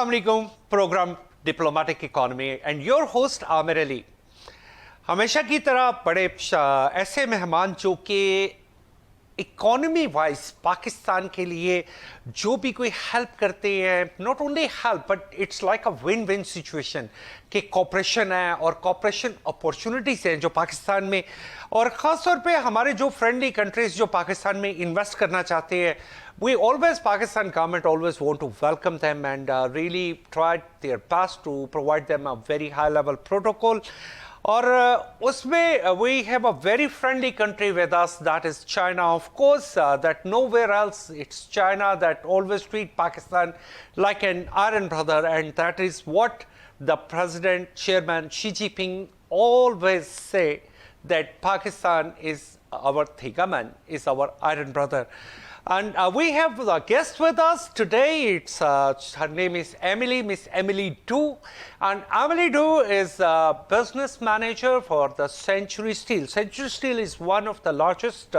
Assalamu alaikum, program Diplomatic Economy and your host Amir Ali. हमेशा की तरह बड़े ऐसे मेहमान जो कि इकोनॉमी वाइज पाकिस्तान के लिए जो भी कोई हेल्प करते हैं, not only help but it's like a win win situation कि कॉपरेशन है और कॉपरेशन अपॉर्चुनिटीज़ हैं जो पाकिस्तान में, और ख़ास तौर पे हमारे जो फ्रेंडली कंट्रीज़ जो पाकिस्तान में इन्वेस्ट करना चाहते हैं, we always, Pakistan government always want to welcome them and really try their best to provide them a very high level protocol. और उसमें we have a very friendly country with us, that is China, of course, that nowhere else it's China that always treat Pakistan like an iron brother, and that is what the President, Chairman Xi Jinping always say, that Pakistan is our Thigaman, is our iron brother. And we have a guest with us today. It's her name is Emily, Miss Emily Du, and Emily Du is a business manager for the Century Steel. Century Steel is one of the largest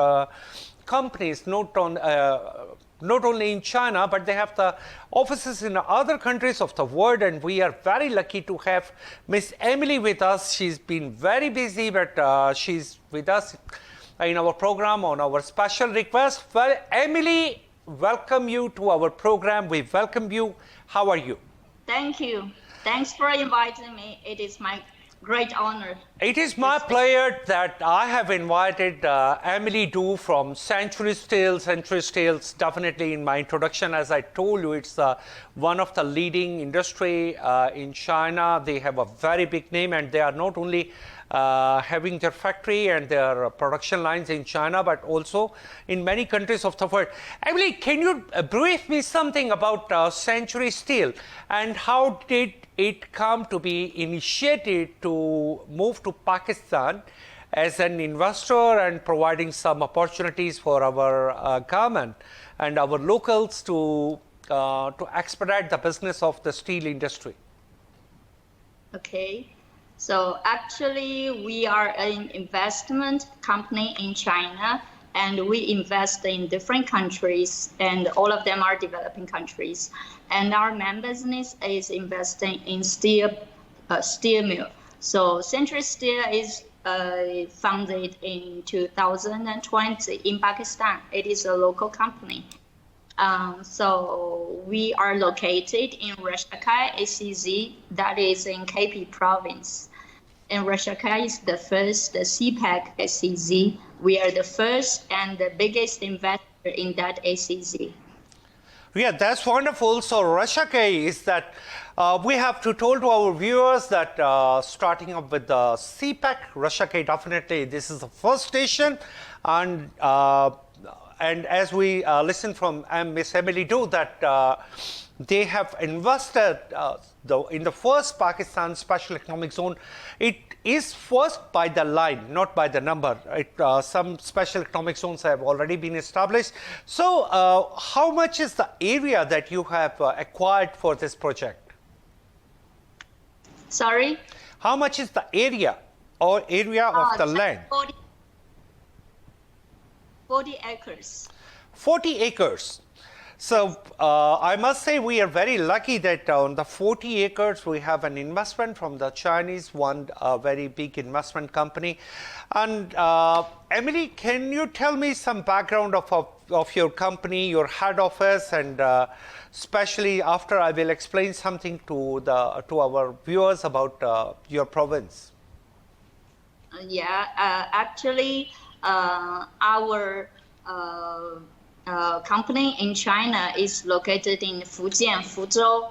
companies, not only in China, but they have the offices in other countries of the world, and we are very lucky to have Miss Emily with us. She's been very busy, but she's with us in our program on our special request. Well, Emily, welcome you to our program. We welcome you. How are you? Thank you. Thanks for inviting me. It is my great honor. It is my pleasure that I have invited Emily Du from Century Steel. Century Steel's definitely in my introduction, as I told you, it's one of the leading industry in China. They have a very big name, and they are not only having their factory and their production lines in China, but also in many countries of the world. Emily, can you brief me something about Century Steel and how did it come to be initiated to move to Pakistan as an investor and providing some opportunities for our government and our locals to expedite the business of the steel industry? Okay. So actually, we are an investment company in China, and we invest in different countries, and all of them are developing countries. And our main business is investing in steel mill. So Century Steel is founded in 2020 in Pakistan. It is a local company. So we are located in Rashakai, ACZ, that is in KP province. And Rashakai is the first CPEC ACZ. We are the first and the biggest investor in that ACZ. Yeah, that's wonderful. So Rashakai is that we have to tell to our viewers that starting up with the CPEC, Rashakai definitely this is the first station, and as we listen from Miss Emily Du that they have invested in the first Pakistan Special Economic Zone. It is first by the line, not by the number. Some special economic zones have already been established. So how much is the area that you have acquired for this project? Sorry? How much is the area of the land? 40 acres. 40 acres. So I must say we are very lucky that on the 40 acres we have an investment from the Chinese, one very big investment company. And Emily, can you tell me some background of your company, your head office, and especially after I will explain something to our viewers about your province? Actually, our company in China is located in Fujian, Fuzhou,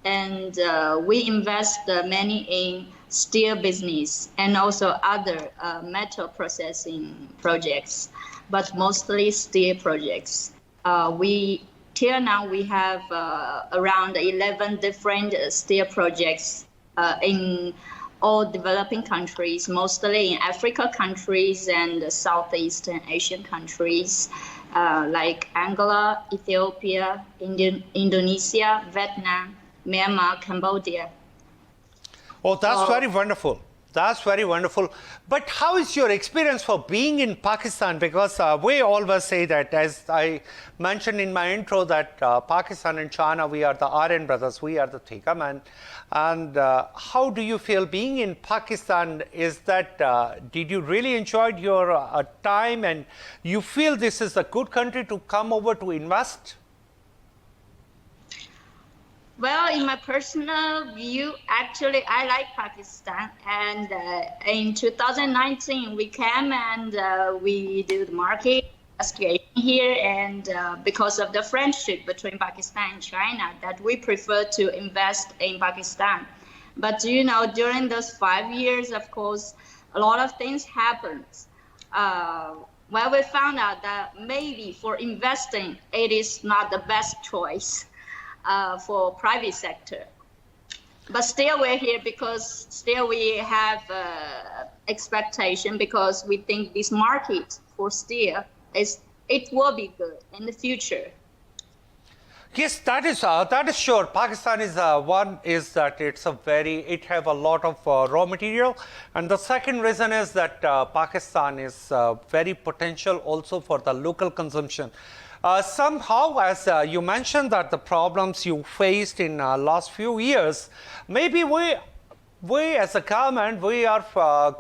and we invest many in steel business and also other metal processing projects, but mostly steel projects. Till now we have around 11 different steel projects in all developing countries, mostly in Africa countries and Southeastern Asian countries. Like Angola, Ethiopia, Indonesia, Vietnam, Myanmar, Cambodia. Oh, that's very wonderful. That's very wonderful. But how is your experience for being in Pakistan? Because we always say that, as I mentioned in my intro, that Pakistan and China, we are the Aryan brothers, we are the Thika man. And how do you feel being in Pakistan? Is that, did you really enjoy your time and you feel this is a good country to come over to invest? Well, in my personal view, actually, I like Pakistan. And in 2019, we came and we did the market investigation here. And because of the friendship between Pakistan and China, that we prefer to invest in Pakistan. But, you know, during those 5 years, of course, a lot of things happened. Well, we found out that maybe for investing, it is not the best choice. For private sector, but still we're here because still we have expectation because we think this market for steel it will be good in the future. Yes, that is sure. Pakistan is one is that it have a lot of raw material, and the second reason is that Pakistan is very potential also for the local consumption. Somehow, as you mentioned that the problems you faced in last few years, maybe we as a government, we are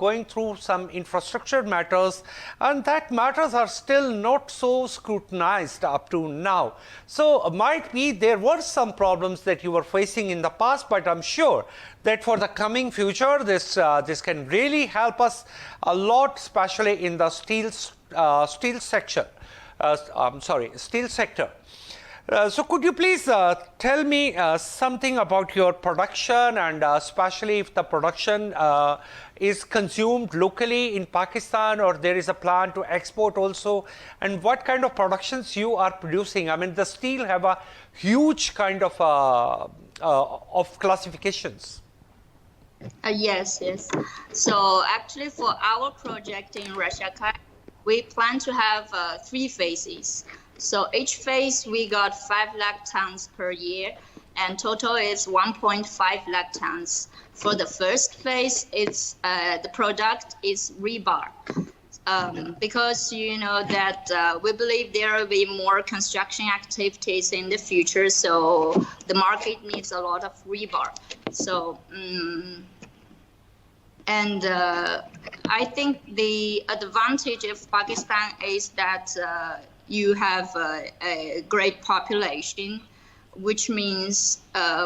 going through some infrastructure matters, and that matters are still not so scrutinized up to now. So might be there were some problems that you were facing in the past, but I'm sure that for the coming future, this can really help us a lot, especially in the steel sector. Steel sector. So could you please tell me something about your production and especially if the production is consumed locally in Pakistan or there is a plan to export also, and what kind of productions you are producing? I mean, the steel have a huge kind of classifications. Yes. So actually for our project in Russia, we plan to have 3 phases. So each phase we got 5 lakh tons per year, and total is 1.5 lakh tons. For the first phase, it's the product is rebar. Because you know that we believe there will be more construction activities in the future, so the market needs a lot of rebar. So. And I think the advantage of Pakistan is that you have a great population, which means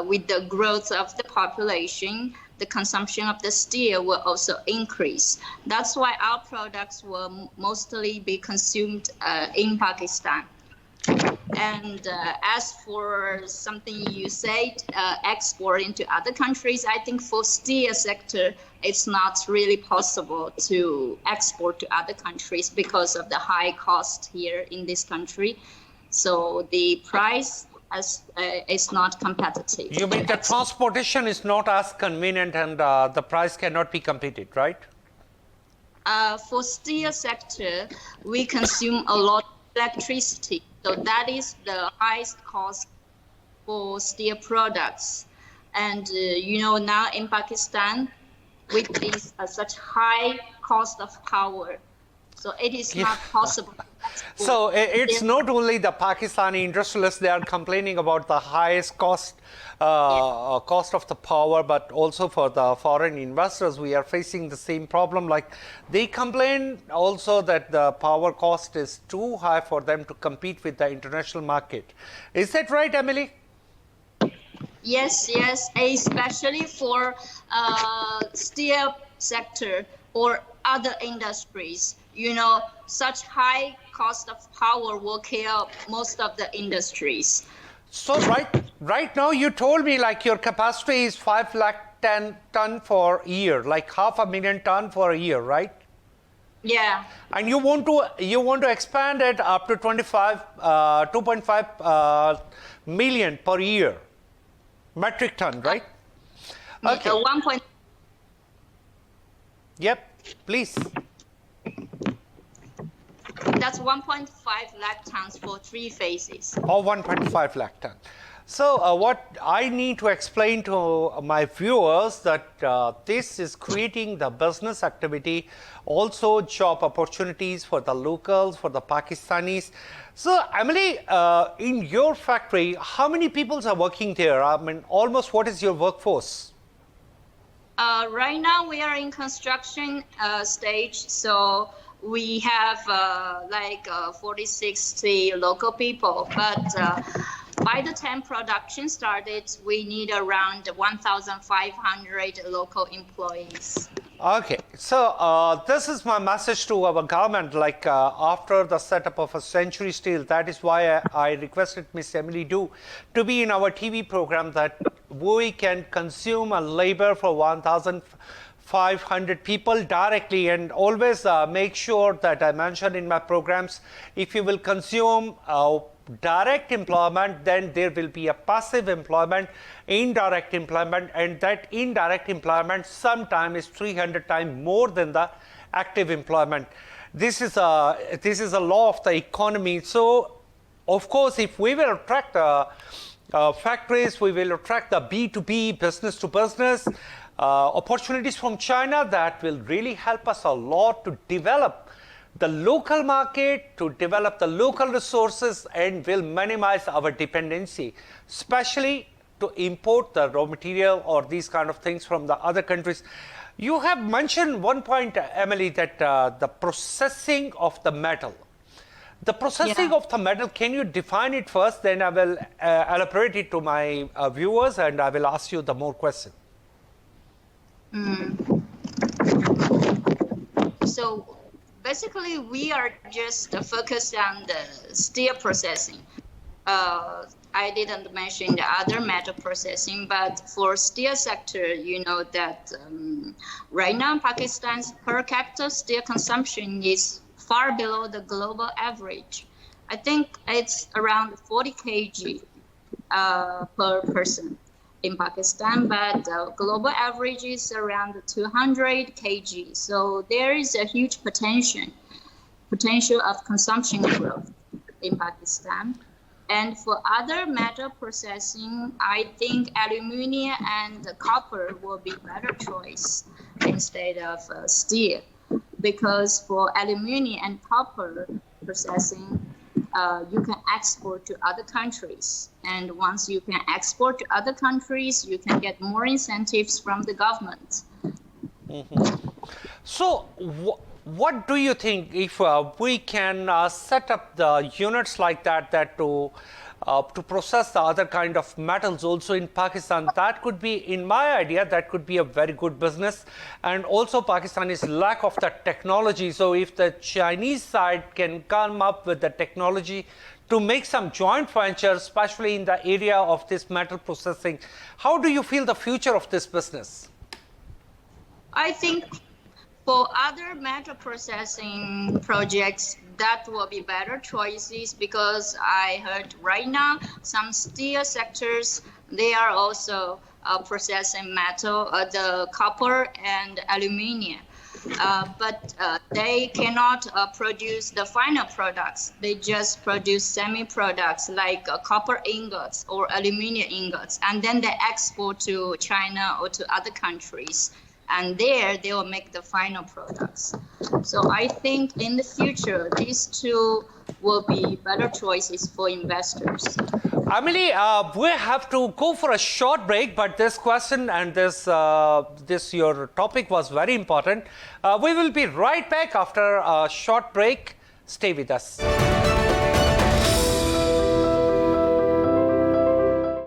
with the growth of the population, the consumption of the steel will also increase. That's why our products will mostly be consumed in Pakistan. And as for something you said, export into other countries, I think for steel sector, it's not really possible to export to other countries because of the high cost here in this country. So the price is not competitive. You mean the transportation is not as convenient and the price cannot be competed, right? For steel sector, we consume a lot of electricity. So that is the highest cost for steel products. And you know, now in Pakistan, with this such high cost of power, so it is not possible. So it's not only the Pakistani industrialists, they are complaining about the highest cost of the power, but also for the foreign investors, we are facing the same problem. Like they complain also that the power cost is too high for them to compete with the international market. Is that right, Emily? Yes, especially for steel sector or other industries. You know, such high cost of power will kill most of the industries. So right now you told me like your capacity is 5 lakh ton for a year, like 500,000 ton for a year, right? Yeah. And you want to expand it up to 2.5 million per year, metric ton, right? Okay. 1. Yep, please. That's 1.5 lakh tons for 3 phases. Or 1.5 lakh ton. So what I need to explain to my viewers that this is creating the business activity, also job opportunities for the locals, for the Pakistanis. So Emily, in your factory, how many people are working there? I mean, almost what is your workforce? Right now we are in construction stage, so we have 40, 60 local people, but by the time production started, we need around 1,500 local employees. Okay, so this is my message to our government, like after the setup of a Century Steel, that is why I requested Miss Emily Du to be in our TV program, that we can consume a labor for 1,500 people directly, and always make sure that I mention in my programs, if you will consume direct employment, then there will be a passive employment, indirect employment, and that indirect employment sometimes is 300 times more than the active employment. This is a law of the economy. So of course, if we will attract factories, we will attract the B2B, business to business opportunities from China, that will really help us a lot to develop the local market, to develop the local resources, and will minimize our dependency, especially to import the raw material or these kind of things from the other countries. You have mentioned one point, Emily, that the processing of the metal. The processing of the metal, can you define it first? Then I will elaborate it to my viewers, and I will ask you the more question. So basically, we are just focused on the steel processing. I didn't mention the other metal processing, but for steel sector, you know that right now Pakistan's per capita steel consumption is far below the global average. I think it's around 40 kg per person in Pakistan, but the global average is around 200 kg. So there is a huge potential of consumption growth in Pakistan. And for other metal processing, I think aluminum and copper will be better choice instead of steel, because for aluminum and copper processing, you can export to other countries. And once you can export to other countries, you can get more incentives from the government. So what do you think, if we can set up the units like that, to process the other kind of metals also in Pakistan? That could be, in my idea, that could be a very good business. And also Pakistan's lack of the technology. So if the Chinese side can come up with the technology to make some joint ventures, especially in the area of this metal processing, how do you feel the future of this business? I think for other metal processing projects, that will be better choices, because I heard right now some steel sectors, they are also processing metal, the copper and aluminum. But they cannot produce the final products. They just produce semi-products like copper ingots or aluminum ingots, and then they export to China or to other countries. And there they will make the final products. So I think in the future, these two will be better choices for investors. Emily, we have to go for a short break, but this question and this your topic was very important. We will be right back after a short break. Stay with us.